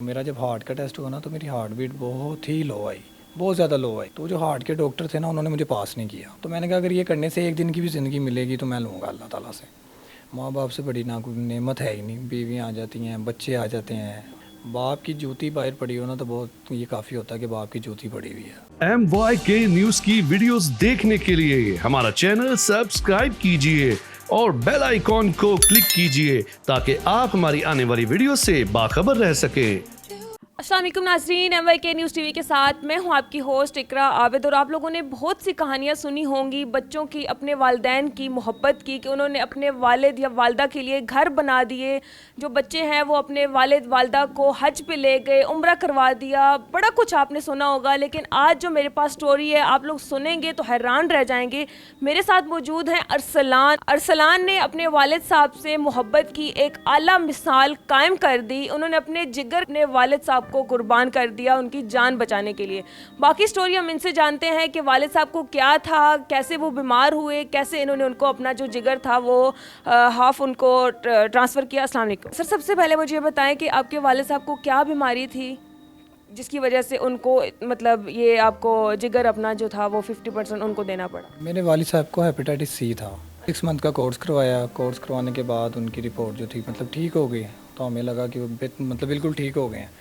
मेरा जब हार्ट का टेस्ट हुआ ना तो मेरी हार्ट बीट बहुत ही लो आई, बहुत ज़्यादा लो आई। तो जो हार्ट के डॉक्टर थे ना उन्होंने मुझे पास नहीं किया। तो मैंने कहा अगर ये करने से एक दिन की भी ज़िंदगी मिलेगी तो मैं लूँगा अल्लाह ताला से। माँ बाप से बड़ी ना कोई नेमत है ही नहीं। बीवियाँ आ जाती हैं, बच्चे आ जाते हैं। बाप की जूती बाहर पड़ी हो ना तो बहुत ये काफ़ी होता है कि बाप की जूती पड़ी हुई है। MYK न्यूज की वीडियोस देखने के लिए हमारा चैनल सब्सक्राइब कीजिए और बेल आइकॉन को क्लिक कीजिए ताकि आप हमारी आने वाली वीडियो से बाखबर रह सकें। अस्सलाम वालेकुम नाज़रीन, MYK न्यूज़ टीवी के साथ मैं हूं आपकी होस्ट इकरा आबिद। और आप लोगों ने बहुत सी कहानियां सुनी होंगी बच्चों की, अपने वालिदैन की मोहब्बत की, कि उन्होंने अपने वालिद या वालदा के लिए घर बना दिए। जो बच्चे हैं वो अपने वालिद वालदा को हज पे ले गए, उम्रा करवा दिया, बड़ा कुछ आपने सुना होगा। लेकिन आज जो मेरे पास स्टोरी है आप लोग सुनेंगे तो हैरान रह जाएंगे। मेरे साथ मौजूद हैं अरसलान। अरसलान ने अपने वालिद साहब से मोहब्बत की एक आला मिसाल कायम कर दी। उन्होंने अपने जिगर अपने वालिद साहब को कुर्बान कर दिया उनकी जान बचाने के लिए। बाकी स्टोरी हम इनसे जानते हैं कि वालिद साहब को क्या था, कैसे वो बीमार हुए, कैसे इन्होंने उनको अपना जो जिगर था वो हाफ उनको ट्रांसफ़र किया। अस्सलाम वालेकुम सर, सबसे पहले मुझे ये बताएं कि आपके वालिद साहब को क्या बीमारी थी जिसकी वजह से उनको मतलब ये आपको जिगर अपना जो था वो 50% उनको देना पड़ा। मेरे वालिद साहब को हेपेटाइटिस सी था। 6 मंथ का कोर्स करवाया। कोर्स करवाने के बाद उनकी रिपोर्ट जो थी मतलब ठीक हो गई। तो हमें लगा कि वो मतलब बिल्कुल ठीक हो गए हैं।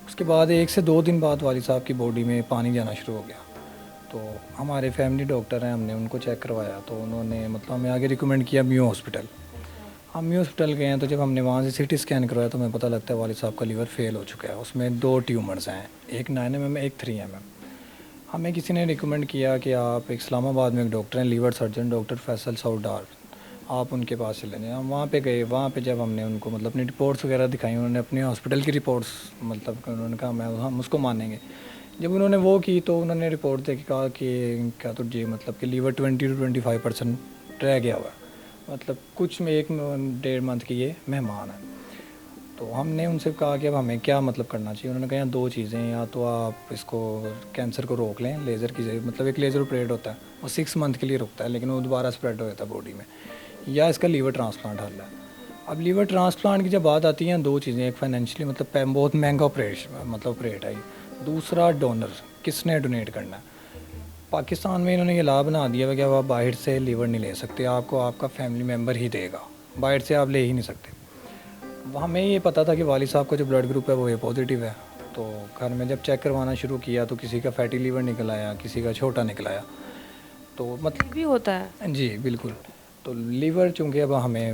उसके बाद 1 से 2 दिन बाद वालिद साहब की बॉडी में पानी जाना शुरू हो गया। तो हमारे फैमिली डॉक्टर हैं, हमने उनको चेक करवाया तो उन्होंने मतलब हमें आगे रिकमेंड किया म्यू हॉस्पिटल। हम म्यू हॉस्पिटल गए हैं तो जब हमने वहाँ से सीटी स्कैन करवाया तो हमें पता लगता है वालिद साहब का लीवर फेल हो चुका है। उसमें 2 ट्यूमर्स हैं, एक 9 mm एक 3 mm। हमें किसी ने रिकमेंड किया कि आप इस्लामाबाद में एक डॉक्टर हैं, लीवर सर्जन डॉक्टर फैसल सऊडार, आप उनके पास चले जाएँ। हम वहाँ पे गए। वहाँ पे जब हमने उनको मतलब अपनी रिपोर्ट्स वगैरह दिखाई, उन्होंने अपने हॉस्पिटल की रिपोर्ट्स मतलब उन्होंने कहा मैं हम उसको मानेंगे। जब उन्होंने वो की तो उन्होंने रिपोर्ट देख के कहा कि क्या तो जी मतलब कि लीवर 20 से 25% रह गया हुआ है, मतलब कुछ में 1-1.5 मंथ की ये मेहमान है। तो हमने उनसे कहा कि अब हमें क्या मतलब करना चाहिए। उन्होंने कहा 2 चीज़ें, या तो आप इसको कैंसर को रोक लें लेज़र की जरिए, मतलब एक लेज़र ऑपरेट होता है वो 6 मंथ के लिए रुकता है लेकिन वो दोबारा स्प्रेड हो जाता है बॉडी में, या इसका लीवर ट्रांसप्लांट हल है। अब लीवर ट्रांसप्लांट की जब बात आती हैं 2 चीज़ें, एक फाइनेंशियली मतलब बहुत महंगा ऑपरेशन मतलब ऑपरेट है, दूसरा डोनर किसने डोनेट करना है। पाकिस्तान में इन्होंने ये लॉ बना दिया है कि अब आप बाहर से लीवर नहीं ले सकते, आपको आपका फैमिली मेम्बर ही देगा, बाहर से आप ले ही नहीं सकते। हमें ये पता था कि वालिद साहब का जो ब्लड ग्रुप है वो ए पॉजिटिव है। तो घर में जब चेक करवाना शुरू किया तो किसी का फैटी लीवर निकल आया, किसी का छोटा निकल आया। तो मतलब भी होता है जी बिल्कुल। तो लीवर चूँकि अब हमें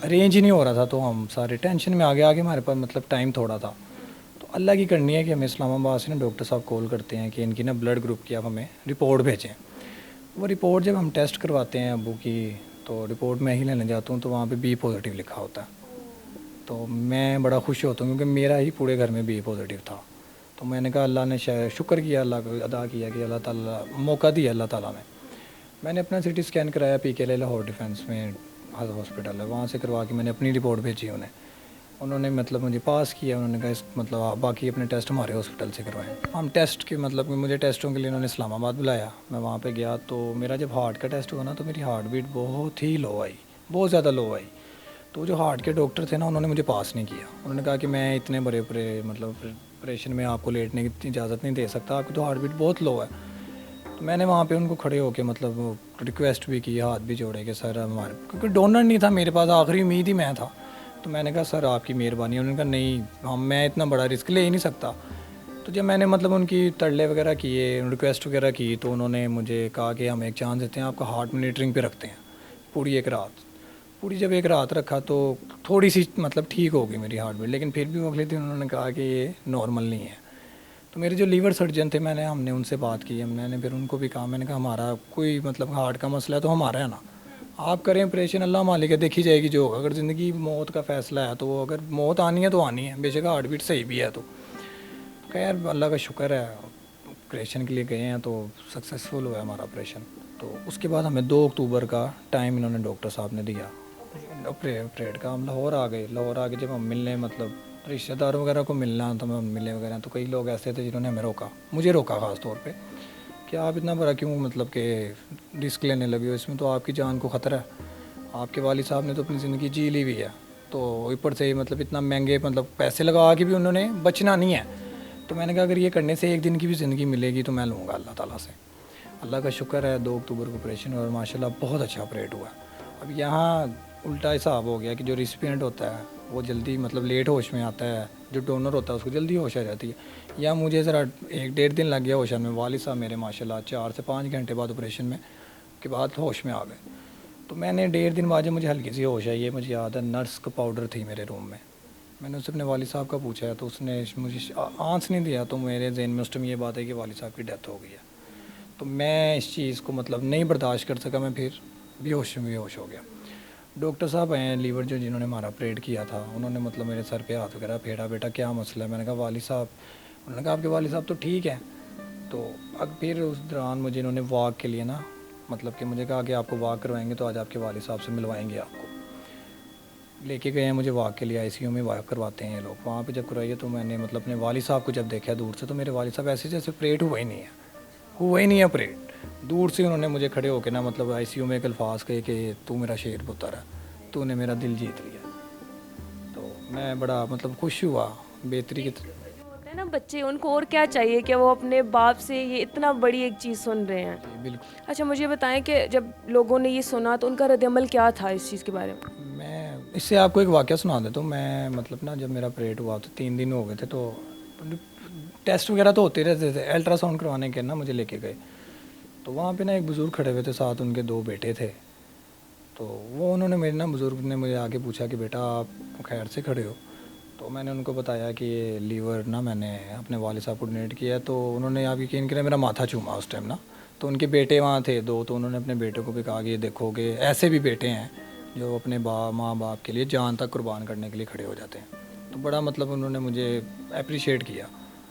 अरेंज ही नहीं हो रहा था तो हम सारे टेंशन में आगे हमारे पास मतलब टाइम थोड़ा था। तो अल्लाह की करनी है कि हमें इस्लामाबाद से ना डॉक्टर साहब कॉल करते हैं कि इनकी ना ब्लड ग्रुप की आप हमें रिपोर्ट भेजें। वो रिपोर्ट जब हम टेस्ट करवाते हैं अबू की तो रिपोर्ट मैं ही लेने जाता हूँ तो वहाँ पे बी पॉजिटिव लिखा होता है। तो मैं बड़ा खुश होता हूँ क्योंकि मेरा ही पूरे घर में बी पॉजिटिव था। तो मैंने कहा अल्लाह ने शायद शुक्र किया, अल्लाह को अदा किया कि अल्लाह ताला मौका दिया अल्लाह ताला ने। मैंने अपना सिटी स्कैन कराया PKL लाहौर डिफेंस में हॉस्पिटल है, वहाँ से करवा के मैंने अपनी रिपोर्ट भेजी उन्हें। उन्होंने मतलब मुझे पास किया। उन्होंने कहा इस मतलब आप बाकी अपने टेस्ट हमारे हॉस्पिटल से करवाएं। हम टेस्ट के मतलब मुझे टेस्टों के लिए उन्होंने इस्लामाबाद बुलाया। मैं वहाँ पे गया तो मेरा जब हार्ट का टेस्ट हुआ ना तो मेरी हार्ट बीट बहुत ही लो आई, बहुत ज़्यादा लो आई। तो जो हार्ट के डॉक्टर थे ना उन्होंने मुझे पास नहीं किया। उन्होंने कहा कि मैं इतने बड़े मतलब ऑपरेशन में आपको लेटने की इजाज़त नहीं दे सकता, आपकी तो हार्ट बीट बहुत लो है। तो मैंने वहाँ पे उनको खड़े होकर मतलब रिक्वेस्ट भी की, हाथ भी जोड़े कि सर हमारे, क्योंकि डोनर नहीं था मेरे पास, आखिरी उम्मीद ही मैं था। तो मैंने कहा सर आपकी मेहरबानी। उन्होंने कहा नहीं मैं इतना बड़ा रिस्क ले ही नहीं सकता। तो जब मैंने मतलब उनकी तरले वगैरह किए, रिक्वेस्ट वगैरह की, तो उन्होंने मुझे कहा कि हम एक चांस देते हैं, आपका हार्ट मॉनिटरिंग पे रखते हैं पूरी एक रात। पूरी जब एक रात रखा तो थोड़ी सी मतलब ठीक हो गई मेरी हार्ट बीट, लेकिन फिर भी वो अगले दिन उन्होंने कहा कि ये नॉर्मल नहीं है। तो मेरे जो लीवर सर्जन थे हमने उनसे बात की। मैंने फिर उनको भी कहा, मैंने कहा हमारा कोई मतलब हार्ट का मसला है तो हमारा है ना, आप करें ऑपरेशन, अल्लाह मालिक है, देखी जाएगी जो होगा। अगर ज़िंदगी मौत का फ़ैसला है तो अगर मौत आनी है तो आनी है, बेशक हार्ट बीट सही भी है। तो खैर अल्लाह का शुक्र है, ऑपरेशन के लिए गए हैं तो सक्सेसफुल हुआ हमारा ऑपरेशन। तो उसके बाद हमें 2 अक्टूबर का टाइम इन्होंने डॉक्टर साहब ने दिया ऑपरेट का। हम लाहौर आ गए। लाहौर आके जब हम मिलने मतलब रिश्तेदारों वगैरह को मिलना तो हम मिले वगैरह, तो कई लोग ऐसे थे जिन्होंने हमें रोका, मुझे रोका ख़ास तौर पे कि आप इतना बड़ा क्यों मतलब कि रिस्क लेने लगे हो, इसमें तो आपकी जान को ख़तरा है, आपके वालिद साहब ने तो अपनी ज़िंदगी जी ली हुई है, तो ऊपर से मतलब इतना महंगे मतलब पैसे लगा के भी उन्होंने बचना नहीं है। तो मैंने कहा अगर ये करने से एक दिन की भी ज़िंदगी मिलेगी तो मैं लूँगा अल्लाह ताला से। अल्लाह का शुक्र है 2 अक्टूबर को ऑपरेशन और माशाल्लाह बहुत अच्छा ऑपरेट हुआ। अब यहाँ उल्टा हिसाब हो गया कि जो रिसिपिएंट होता है वो जल्दी मतलब लेट होश में आता है, जो डोनर होता है उसको जल्दी होश आ जाती है। या मुझे ज़रा 1-1.5 दिन लग गया होश आने में। वालिद साहब मेरे माशाल्लाह 4 से 5 घंटे बाद ऑपरेशन में के बाद होश में आ गए। तो मैंने 1.5 दिन बाद जब मुझे हल्की सी होश आई है, मुझे याद है नर्स का पाउडर थी मेरे रूम में। मैंने उससे अपने वालिद साहब का पूछा है तो उसने मुझे आंस नहीं दिया। तो मेरे जहन में उस टाइम ये बात है कि वालिद साहब की डेथ हो गई है। तो मैं इस चीज़ को मतलब नहीं बर्दाश्त कर सका, मैं फिर बेहोश हो गया। डॉक्टर साहब आए हैं लीवर जो जिन्होंने हमारा ऑपरेट किया था, उन्होंने मतलब मेरे सर पे हाथ वगैरह फेरा, बेटा क्या मसला है। मैंने कहा वालिद साहब, उन्होंने कहा आपके वालिद साहब तो ठीक है। तो अब फिर उस दौरान मुझे इन्होंने वॉक के लिए ना मतलब कि मुझे कहा कि आपको वॉक करवाएंगे तो आज आपके वालिद साहब से मिलवाएंगे आपको। लेके गए हैं मुझे वॉक के लिए, आईसीयू में वॉक करवाते हैं ये लोग। वहाँ पे जब करवाइए तो मैंने मतलब अपने वालिद साहब को जब देखा दूर से तो मेरे वालिद साहब ऐसे जैसे ऑपरेट हुआ ही नहीं है ऑपरेट। दूर से उन्होंने मुझे खड़े होकर ना मतलब आईसीयू में एक अल्फाज कहे कि तू मेरा शेर पुत्र है, तूने मेरा दिल जीत लिया। तो मैं बड़ा मतलब खुश हुआ बेहतरी की होते हैं ना बच्चे, उनको और क्या चाहिए कि वो अपने बाप से ये इतना बड़ी एक चीज़ सुन रहे हैं। बिल्कुल। अच्छा मुझे बताएं कि जब लोगों ने ये सुना तो उनका रद्द-ए-अमल क्या था इस चीज़ के बारे में? मैं इससे आपको एक वाक़या सुना देता हूँ। मैं मतलब ना जब मेरा ऑपरेट हुआ तो 3 दिन हो गए थे, तो टेस्ट वगैरह तो होते रहते थे। अल्ट्रासाउंड करवाने के ना मुझे लेके गए, तो वहाँ पे ना एक बुज़ुर्ग खड़े हुए थे, साथ उनके 2 बेटे थे। तो वो उन्होंने मेरे ना बुज़ुर्ग ने मुझे आके पूछा कि बेटा आप खैर से खड़े हो। तो मैंने उनको बताया कि ये लीवर ना मैंने अपने वालिद साहब को डोनेट किया है। तो उन्होंने आप यकीन करें मेरा माथा चूमा उस टाइम ना। तो उनके बेटे वहाँ थे 2, तो उन्होंने अपने बेटों को भी कहा कि ये देखो कि ऐसे भी बेटे हैं जो अपने माँ बाप के लिए जान तक कुर्बान करने के लिए खड़े हो जाते हैं। तो बड़ा मतलब उन्होंने मुझे अप्रिशिएट किया।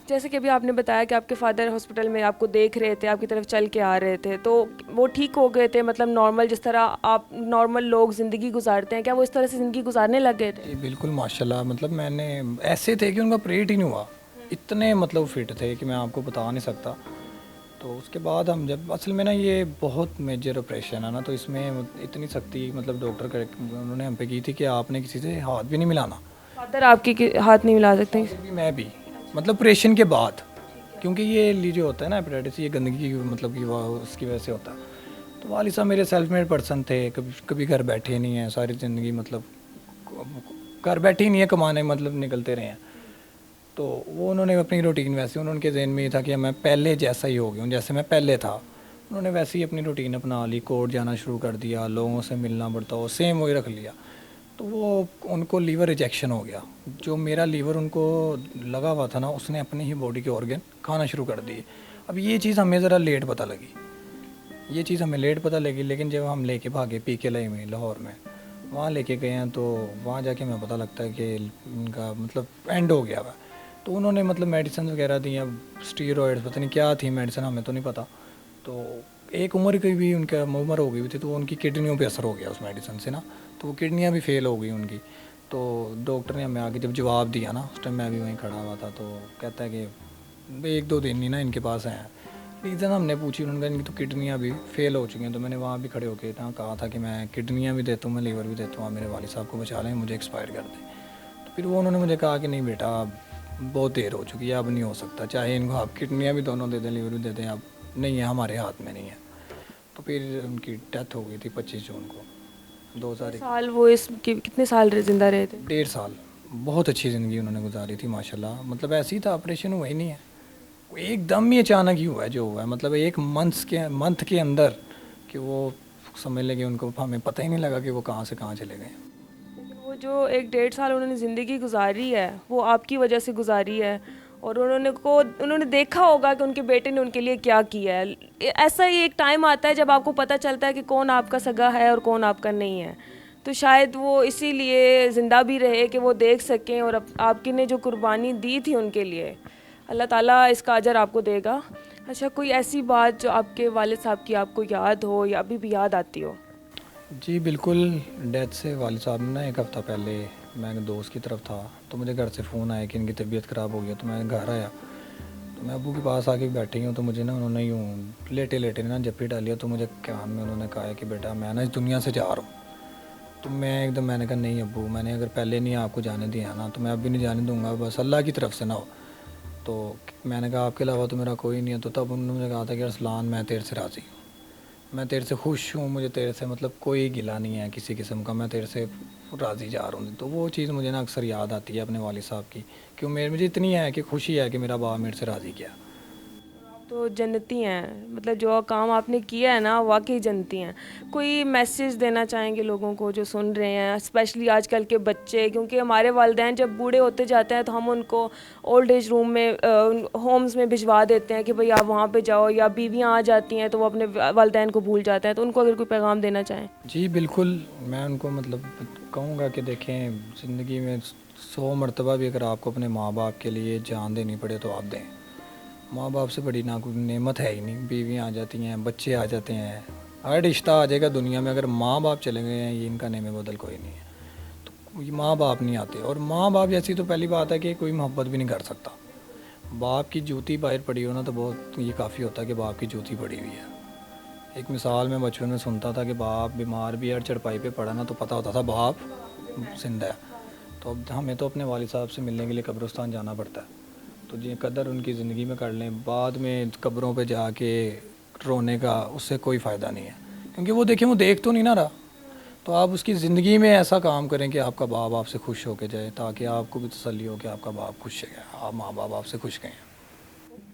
जैसे कि अभी आपने बताया कि आपके फादर हॉस्पिटल में आपको देख रहे थे, आपकी तरफ चल के आ रहे थे, तो वो ठीक हो गए थे? मतलब नॉर्मल जिस तरह आप नॉर्मल लोग ज़िंदगी गुजारते हैं, क्या वो इस तरह से ज़िंदगी गुजारने लग गए थे? जी बिल्कुल माशाल्लाह। मतलब मैंने ऐसे थे कि उनका ऑपरेट ही नहीं हुआ, इतने मतलब फिट थे कि मैं आपको बता नहीं सकता। तो उसके बाद हम जब असल में ना ये बहुत मेजर ऑपरेशन है ना, तो इसमें इतनी सख्ती मतलब डॉक्टर कर उन्होंने हम पे की थी कि आपने किसी से हाथ भी नहीं मिलाना। फादर आपके हाथ नहीं मिला सकते? फिर भी मैं भी मतलब ऑपरेशन के बाद, क्योंकि ये जो होता है ना हेपेटाइटिस, ये गंदगी की मतलब कि उसकी वजह से होता है। तो वालिद साहब मेरे सेल्फ मेड पर्सन थे, कभी घर बैठे नहीं हैं सारी ज़िंदगी, मतलब घर बैठे ही नहीं है, कमाने मतलब निकलते रहे हैं। तो वो उन्होंने अपनी रूटीन वैसे उनके जहन में ये था कि मैं पहले जैसा ही हो गया हूँ, जैसे मैं पहले था। उन्होंने वैसे ही अपनी रूटीन अपना ली, कोर्ट जाना शुरू कर दिया, लोगों से मिलना बर्ताव सेम वही रख लिया। तो वो उनको लीवर रिजेक्शन हो गया। जो मेरा लीवर उनको लगा हुआ था ना, उसने अपने ही बॉडी के ऑर्गन खाना शुरू कर दिए। अब ये चीज़ हमें ज़रा लेट पता लगी, लेकिन जब हम लेके भागे PKLI में लाहौर में, वहाँ लेके गए हैं तो वहाँ जाके हमें पता लगता है कि इनका मतलब एंड हो गया हुआ। तो उन्होंने मतलब मेडिसिन वगैरह दी, अब स्टीरॉयड्स पता नहीं क्या थी मेडिसिन, हमें तो नहीं पता। तो एक उम्र की भी उनका उम्र हो गई थी, तो उनकी किडनियों पे असर हो गया उस मेडिसिन से ना, तो वो किडनियाँ भी फेल हो गई उनकी। तो डॉक्टर ने हमें आके जब जवाब दिया ना, उस टाइम मैं भी वहीं खड़ा हुआ था, तो कहता है कि 1-2 दिन ही ना इनके पास हैं। रीज़न हमने पूछी, उन्होंने कहा इनकी तो किडनियाँ भी फेल हो चुकी हैं। तो मैंने वहाँ भी खड़े होकर ना कहा था कि मैं किडनियाँ भी देता हूँ, मैं लीवर भी देता हूँ, मेरे वालिद साहब को बचा लें, मुझे एक्सपायर कर दें। तो फिर वो उन्होंने मुझे कहा कि नहीं बेटा, बहुत देर हो चुकी है, अब नहीं हो सकता, चाहे इनको आप किडनियाँ भी दोनों दे दें, लीवर भी दे दें, अब नहीं है, हमारे हाथ में नहीं है। तो फिर उनकी डेथ हो गई थी 25 जून को 2001। साल वो कितने साल ज़िंदा रहे थे? 1.5 साल। बहुत अच्छी ज़िंदगी उन्होंने गुजारी थी माशाल्लाह। मतलब ऐसे ही था, ऑपरेशन हुआ ही नहीं है, एकदम ही अचानक ही हुआ है जो हुआ है। मतलब एक मंथ के अंदर कि वो समझ लेंगे, उनको हमें पता ही नहीं लगा कि वो कहाँ से कहाँ चले गए। लेकिन वो जो 1-1.5 साल उन्होंने ज़िंदगी गुजारी है, वो आपकी वजह से गुजारी है, और उन्होंने देखा होगा कि उनके बेटे ने उनके लिए क्या किया है। ऐसा ही एक टाइम आता है जब आपको पता चलता है कि कौन आपका सगा है और कौन आपका नहीं है। तो शायद वो इसीलिए ज़िंदा भी रहे कि वो देख सकें, और आपकी ने जो कुर्बानी दी थी उनके लिए, अल्लाह ताला इसका अजर आपको देगा। अच्छा, कोई ऐसी बात जो आपके वालिद साहब की आपको याद हो या अभी भी याद आती हो? जी बिल्कुल। डेथ से वालिद साहब ने ना 1 हफ़्ता पहले, मैं दोस्त की तरफ था, तो मुझे घर से फ़ोन आया कि इनकी तबीयत ख़राब हो गई है। तो मैं घर आया, तो मैं अबू के पास आके बैठी हूँ, तो मुझे ना उन्होंने यूँ लेटे ना जप्पी डाली, तो मुझे कान में उन्होंने कहा है कि बेटा मैं ना इस दुनिया से जा रहा हूँ। तो मैं एकदम मैंने कहा नहीं अब्बू, मैंने अगर पहले नहीं आपको जाने दिया ना तो मैं अब भी नहीं जाने दूंगा, बस अल्लाह की तरफ से ना हो। तो मैंने कहा आपके अलावा तो मेरा कोई नहीं है। तो तब उन्होंने मुझे कहा था कि अरसलान मैं तेरे से राज़ी हूँ, मैं तेरे से खुश हूँ, मुझे तेरे से मतलब कोई गिला नहीं है किसी किस्म का, मैं तेरे से राज़ी जा रहा हूँ। तो वो चीज़ मुझे ना अक्सर याद आती है अपने वालिद साहब की, कि मेरे मुझे इतनी है कि खुशी है कि मेरा बाप मेरे से राज़ी किया। तो जन्नती हैं, मतलब जो काम आपने किया है ना वाकई जन्नती हैं। कोई मैसेज देना चाहेंगे लोगों को जो सुन रहे हैं, स्पेशली आजकल के बच्चे, क्योंकि हमारे वालिदैन जब बूढ़े होते जाते हैं तो हम उनको ओल्ड एज रूम में होम्स में भिजवा देते हैं कि भाई आप वहाँ पे जाओ, या बीवियाँ आ जाती हैं तो वो अपने वालिदैन को भूल जाते हैं। तो उनको अगर कोई पैगाम देना चाहें। जी बिल्कुल, मैं उनको मतलब कहूँगा कि देखें, ज़िंदगी में 100 मरतबा भी अगर आपको अपने माँ बाप के लिए जान देनी पड़े तो आप दें। माँ बाप से बड़ी ना कोई नेमत है ही नहीं। बीवियाँ आ जाती हैं, बच्चे आ जाते हैं, हर रिश्ता आ जाएगा दुनिया में, अगर माँ बाप चले गए हैं ये इनका नेम बदल कोई नहीं है। तो ये माँ बाप नहीं आते, और माँ बाप जैसी तो पहली बात है कि कोई मोहब्बत भी नहीं कर सकता। बाप की जूती बाहर पड़ी हो ना तो बहुत ये काफ़ी होता है कि बाप की जूती पड़ी हुई है। एक मिसाल मैं बचपन में सुनता था कि बाप बीमार भी है और चरपाई पे पड़ा ना तो पता होता था बाप जिंदा है। तो अब हमें तो अपने वालिद साहब से मिलने के लिए कब्रिस्तान जाना पड़ता है। तो ये कदर उनकी ज़िंदगी में कर लें, बाद में कब्रों पे जाके रोने का उससे कोई फ़ायदा नहीं है, क्योंकि वो देखें वो देख तो नहीं ना रहा। तो आप उसकी ज़िंदगी में ऐसा काम करें कि आपका बाप आपसे खुश होके जाए, ताकि आपको भी तसल्ली हो कि आपका बाप खुश है, आप माँ बाप आपसे खुश गए हैं।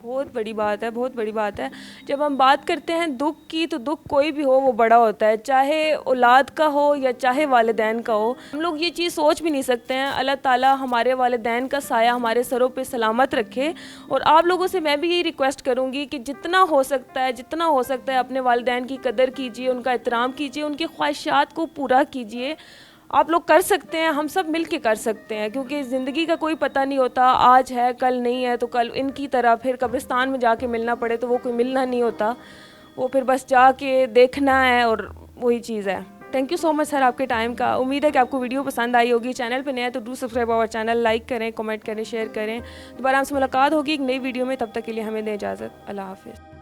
बहुत बड़ी बात है, बहुत बड़ी बात है। जब हम बात करते हैं दुख की, तो दुख कोई भी हो वो बड़ा होता है, चाहे औलाद का हो या चाहे वालिदैन का हो। हम लोग ये चीज़ सोच भी नहीं सकते हैं। अल्लाह ताला हमारे वालिदैन का साया हमारे सरों पे सलामत रखे। और आप लोगों से मैं भी यही रिक्वेस्ट करूँगी कि जितना हो सकता है, जितना हो सकता है अपने वालिदैन की कदर कीजिए, उनका एहतराम कीजिए, उनकी ख्वाहिशात को पूरा कीजिए। आप लोग कर सकते हैं, हम सब मिल के कर सकते हैं, क्योंकि ज़िंदगी का कोई पता नहीं होता, आज है कल नहीं है। तो कल इनकी तरह फिर कब्रिस्तान में जाके मिलना पड़े तो वो कोई मिलना नहीं होता, वो फिर बस जाके देखना है, और वही चीज़ है। Thank you so much sir आपके टाइम का। उम्मीद है कि आपको वीडियो पसंद आई होगी। चैनल पे नया है तो do subscribe our channel, like करें, कमेंट करें, शेयर करें। दोबारा हमसे मुलाकात होगी एक नई वीडियो में, तब तक के लिए हमें दें इजाज़त। अल्लाह हाफिज़।